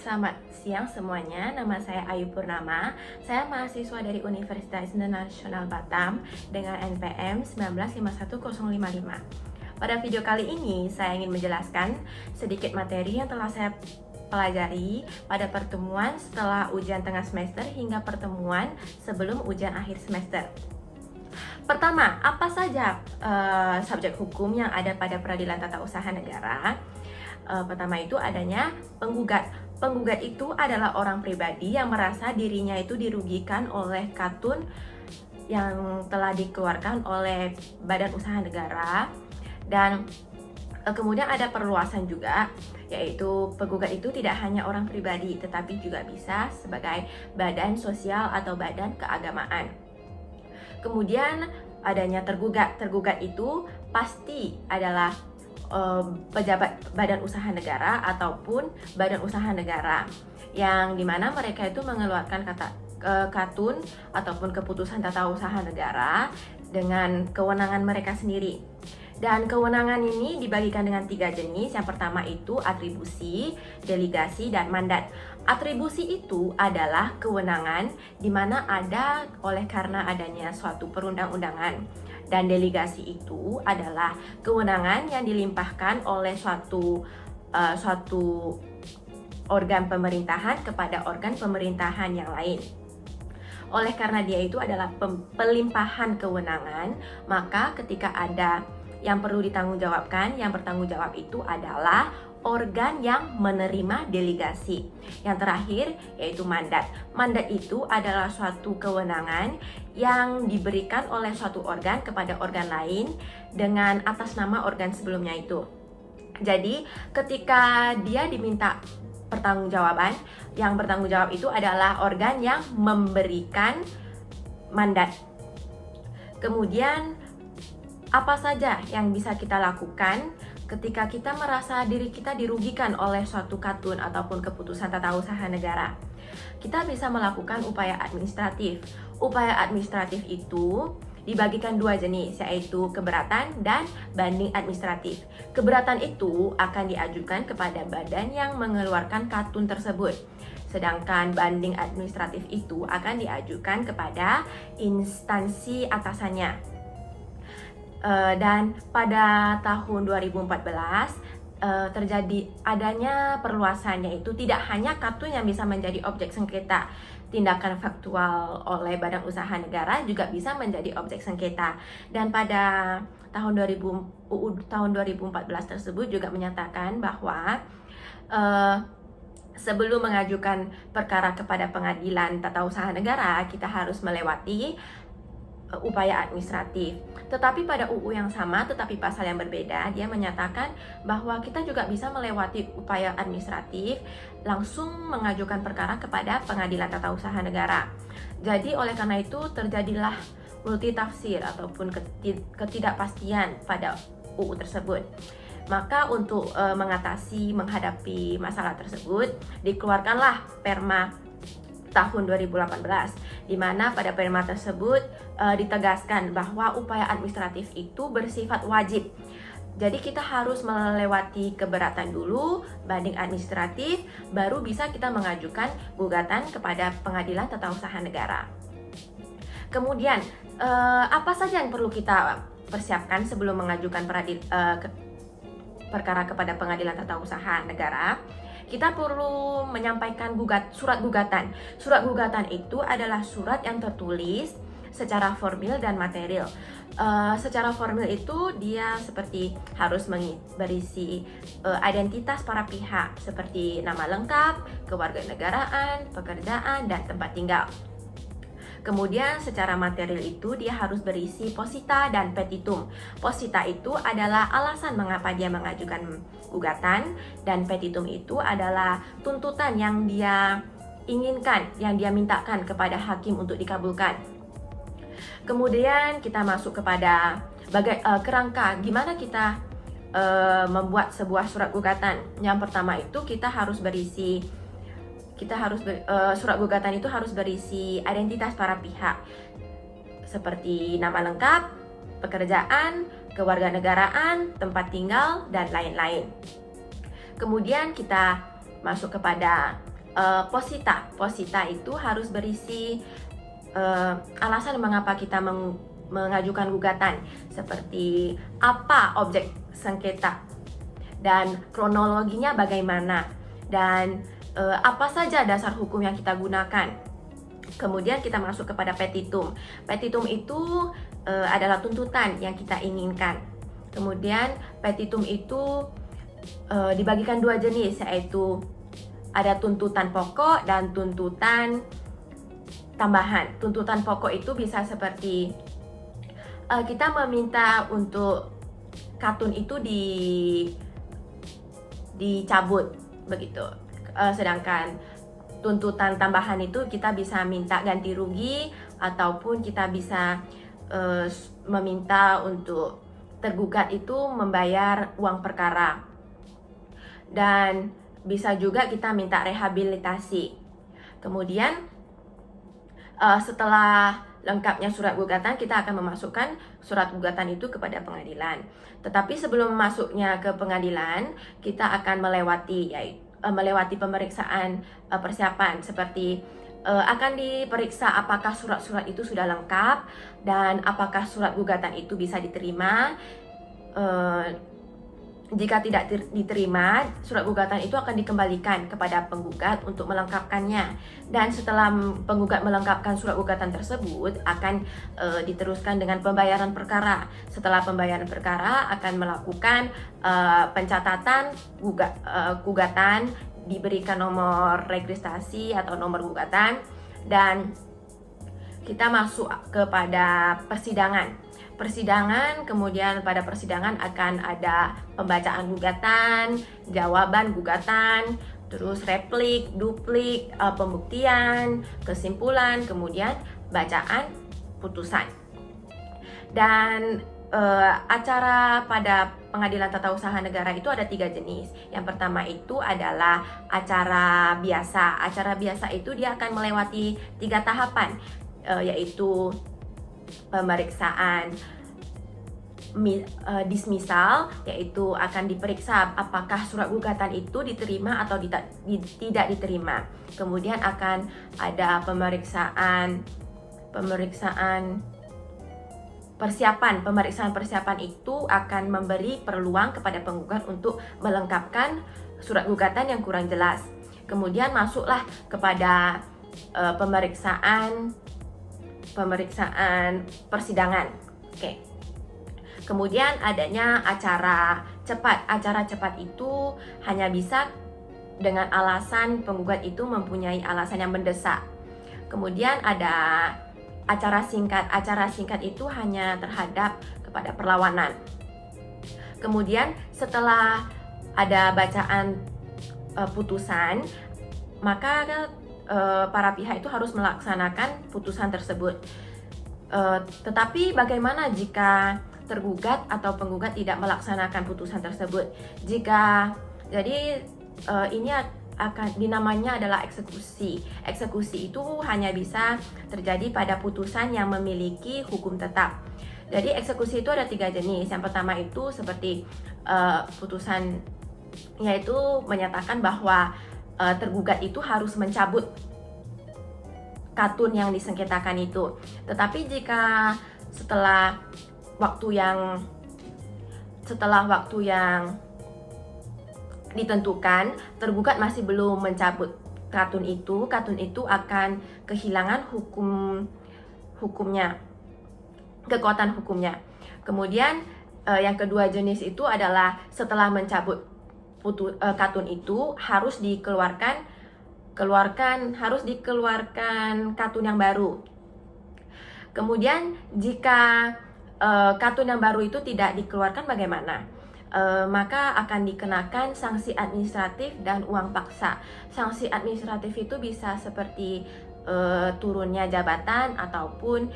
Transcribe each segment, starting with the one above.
Selamat siang semuanya, nama saya Ayu Purnama. Saya mahasiswa dari Universitas Internasional Batam dengan NPM 1951055. Pada video kali ini, saya ingin menjelaskan sedikit materi yang telah saya pelajari pada pertemuan setelah ujian tengah semester hingga pertemuan sebelum ujian akhir semester. Pertama, apa saja subjek hukum yang ada pada peradilan tata usaha negara? Pertama itu adanya penggugat. Penggugat itu adalah orang pribadi yang merasa dirinya itu dirugikan oleh katun yang telah dikeluarkan oleh badan usaha negara. Dan kemudian ada perluasan juga, yaitu penggugat itu tidak hanya orang pribadi tetapi juga bisa sebagai badan sosial atau badan keagamaan. Kemudian adanya tergugat. Tergugat itu pasti adalah pejabat badan usaha negara ataupun badan usaha negara yang dimana mereka itu mengeluarkan katun ataupun keputusan tata usaha negara dengan kewenangan mereka sendiri. Dan kewenangan ini dibagikan dengan 3 jenis. Yang pertama itu atribusi, delegasi, dan mandat. Atribusi itu adalah kewenangan di mana ada oleh karena adanya suatu perundang-undangan. Dan delegasi itu adalah kewenangan yang dilimpahkan oleh suatu organ pemerintahan kepada organ pemerintahan yang lain. Oleh karena dia itu adalah pelimpahan kewenangan, maka ketika ada yang perlu ditanggungjawabkan, yang bertanggung jawab itu adalah organ yang menerima delegasi. Yang terakhir yaitu mandat. Mandat itu adalah suatu kewenangan yang diberikan oleh suatu organ kepada organ lain dengan atas nama organ sebelumnya itu. Jadi ketika dia diminta pertanggungjawaban, yang bertanggung jawab itu adalah organ yang memberikan mandat. Kemudian apa saja yang bisa kita lakukan ketika kita merasa diri kita dirugikan oleh suatu katun ataupun keputusan tata usaha negara? Kita bisa melakukan upaya administratif. Upaya administratif itu dibagikan 2 jenis, yaitu keberatan dan banding administratif. Keberatan itu akan diajukan kepada badan yang mengeluarkan katun tersebut. Sedangkan banding administratif itu akan diajukan kepada instansi atasannya. Dan pada tahun 2014 terjadi adanya perluasan, yaitu tidak hanya katun yang bisa menjadi objek sengketa. Tindakan faktual oleh badan usaha negara juga bisa menjadi objek sengketa. Dan pada tahun 2014 tersebut juga menyatakan bahwa sebelum mengajukan perkara kepada pengadilan tata usaha negara, kita harus melewati upaya administratif. Tetapi pada UU yang sama tetapi pasal yang berbeda, dia menyatakan bahwa kita juga bisa melewati upaya administratif langsung mengajukan perkara kepada pengadilan tata usaha negara. Jadi oleh karena itu terjadilah multitafsir ataupun ketidakpastian pada UU tersebut. Maka untuk menghadapi masalah tersebut, dikeluarkanlah Perma tahun 2018, di mana pada perma tersebut ditegaskan bahwa upaya administratif itu bersifat wajib. Jadi kita harus melewati keberatan dulu, banding administratif, baru bisa kita mengajukan gugatan kepada pengadilan tata usaha negara. Kemudian apa saja yang perlu kita persiapkan sebelum mengajukan perkara kepada pengadilan tata usaha negara? Kita perlu menyampaikan surat gugatan. Surat gugatan itu adalah surat yang tertulis secara formil dan material. Secara formil itu dia seperti harus berisi identitas para pihak seperti nama lengkap, kewarganegaraan, pekerjaan, dan tempat tinggal. Kemudian secara material itu dia harus berisi posita dan petitum. Posita itu adalah alasan mengapa dia mengajukan gugatan, dan petitum itu adalah tuntutan yang dia inginkan, yang dia mintakan kepada hakim untuk dikabulkan. Kemudian kita masuk kepada kerangka gimana kita membuat sebuah surat gugatan. Yang pertama itu surat gugatan itu harus berisi identitas para pihak seperti nama lengkap, pekerjaan, kewarganegaraan, tempat tinggal, dan lain-lain. Kemudian kita masuk kepada posita. Posita itu harus berisi alasan mengapa kita mengajukan gugatan, seperti apa objek sengketa dan kronologinya bagaimana, dan apa saja dasar hukum yang kita gunakan. Kemudian kita masuk kepada petitum. Petitum itu adalah tuntutan yang kita inginkan. Kemudian petitum itu dibagikan dua jenis, yaitu ada tuntutan pokok dan tuntutan tambahan. Tuntutan pokok itu bisa seperti kita meminta untuk katun itu dicabut begitu. Sedangkan tuntutan tambahan itu kita bisa minta ganti rugi, ataupun kita bisa meminta untuk tergugat itu membayar uang perkara, dan bisa juga kita minta rehabilitasi. Kemudian setelah lengkapnya surat gugatan, kita akan memasukkan surat gugatan itu kepada pengadilan. Tetapi sebelum masuknya ke pengadilan, kita akan melewati pemeriksaan persiapan, seperti akan diperiksa apakah surat-surat itu sudah lengkap dan apakah surat gugatan itu bisa diterima. Jika tidak diterima, surat gugatan itu akan dikembalikan kepada penggugat untuk melengkapkannya. Dan setelah penggugat melengkapkan surat gugatan tersebut, akan diteruskan dengan pembayaran perkara. Setelah pembayaran perkara, akan melakukan pencatatan gugatan, diberikan nomor registrasi atau nomor gugatan, dan kita masuk kepada persidangan. Kemudian pada persidangan akan ada pembacaan gugatan, jawaban gugatan, terus replik, duplik, pembuktian, kesimpulan, kemudian bacaan putusan. Dan acara pada Pengadilan Tata Usaha Negara itu ada 3 jenis. Yang pertama itu adalah acara biasa. Acara biasa itu dia akan melewati 3 tahapan, yaitu pemeriksaan dismisal, yaitu akan diperiksa apakah surat gugatan itu diterima atau tidak diterima. Kemudian akan ada pemeriksaan persiapan itu akan memberi peluang kepada penggugat untuk melengkapkan surat gugatan yang kurang jelas. Kemudian masuklah kepada pemeriksaan persidangan. Oke. Kemudian adanya acara cepat. Acara cepat itu hanya bisa dengan alasan penggugat itu mempunyai alasan yang mendesak. Kemudian ada acara singkat. Acara singkat itu hanya terhadap kepada perlawanan. Kemudian setelah ada bacaan putusan, maka para pihak itu harus melaksanakan putusan tersebut. Tetapi bagaimana jika tergugat atau penggugat tidak melaksanakan putusan tersebut? Ini akan dinamanya adalah eksekusi. Eksekusi itu hanya bisa terjadi pada putusan yang memiliki hukum tetap. Jadi eksekusi itu ada 3 jenis. Yang pertama itu seperti putusan, yaitu menyatakan bahwa tergugat itu harus mencabut katun yang disengketakan itu. Tetapi jika setelah waktu yang ditentukan tergugat masih belum mencabut katun itu akan kehilangan hukumnya, kekuatan hukumnya. Kemudian yang kedua jenis itu adalah setelah mencabut katun itu harus dikeluarkan katun yang baru. Kemudian jika katun yang baru itu tidak dikeluarkan, bagaimana? Maka akan dikenakan sanksi administratif dan uang paksa. Sanksi administratif itu bisa seperti turunnya jabatan ataupun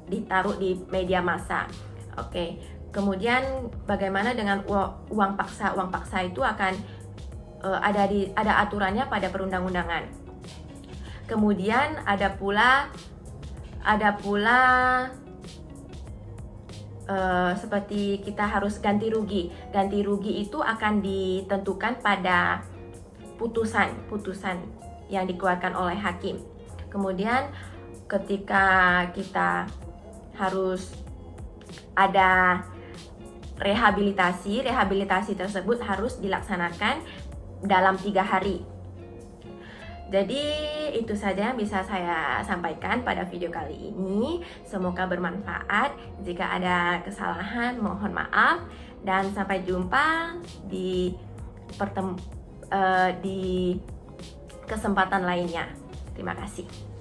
ditaruh di media massa. Oke. Kemudian bagaimana dengan uang paksa? Uang paksa itu akan ada aturannya pada perundang-undangan. Kemudian ada pula seperti kita harus ganti rugi. Ganti rugi itu akan ditentukan pada putusan yang dikeluarkan oleh hakim. Kemudian ketika kita harus ada rehabilitasi tersebut harus dilaksanakan dalam 3 hari. Jadi itu saja yang bisa saya sampaikan pada video kali ini. Semoga bermanfaat. Jika ada kesalahan mohon maaf, dan sampai jumpa di kesempatan lainnya. Terima kasih.